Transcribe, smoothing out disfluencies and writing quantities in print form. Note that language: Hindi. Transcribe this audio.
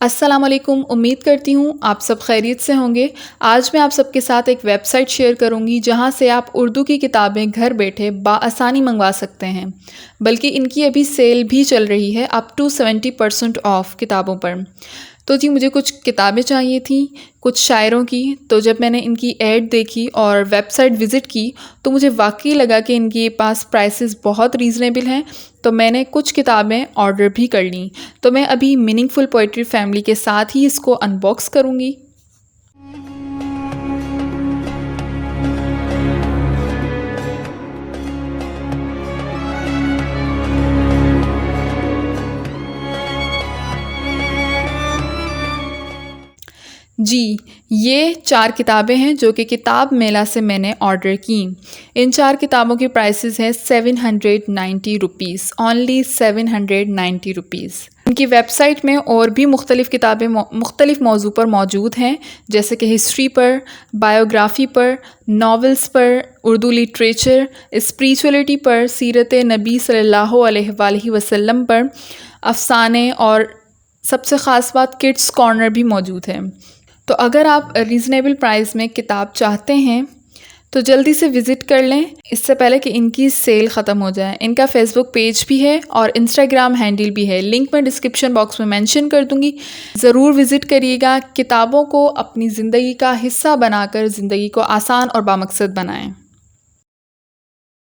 अस्सलामुअलैकुम। उम्मीद करती हूँ आप सब खैरियत से होंगे। आज मैं आप सबके साथ एक वेबसाइट शेयर करूँगी जहाँ से आप उर्दू की किताबें घर बैठे बआसानी मंगवा सकते हैं, बल्कि इनकी अभी सेल भी चल रही है अप टू 70% ऑफ किताबों पर। तो जी मुझे कुछ किताबें चाहिए थी कुछ शायरों की। तो जब मैंने इनकी ऐड देखी और वेबसाइट विज़िट की तो मुझे वाकई लगा कि इनके पास प्राइसेस बहुत रीज़नेबल हैं। तो मैंने कुछ किताबें ऑर्डर भी कर लीं। तो मैं अभी मीनिंगफुल पोइट्री फैमिली के साथ ही इसको अनबॉक्स करूँगी। जी, ये 4 किताबें हैं जो कि किताब मेला से मैंने ऑर्डर की। इन 4 किताबों की प्राइसेस हैं 790 रुपीज़, ओनली 790 रुपीज़। इनकी वेबसाइट में और भी मुख्तलिफ़ किताबें मुख्तलिफ़ मौजू पर मौजूद हैं, जैसे कि हिस्ट्री पर, बायोग्राफ़ी पर, नॉवेल्स पर, उर्दू लिटरेचर, स्पिरिचुअलिटी पर, सीरत नबी सल्लल्लाहु अलैहि वसल्लम पर, अफ़साने और सबसे ख़ास बात किड्स कॉर्नर भी मौजूद है। तो अगर आप रीज़नेबल प्राइस में किताब चाहते हैं तो जल्दी से विज़िट कर लें इससे पहले कि इनकी सेल ख़त्म हो जाए। इनका फ़ेसबुक पेज भी है और इंस्टाग्राम हैंडल भी है, लिंक मैं डिस्क्रिप्शन बॉक्स में मेंशन कर दूँगी। ज़रूर विज़िट करिएगा। किताबों को अपनी ज़िंदगी का हिस्सा बनाकर ज़िंदगी को आसान और बामकसद बनाएं।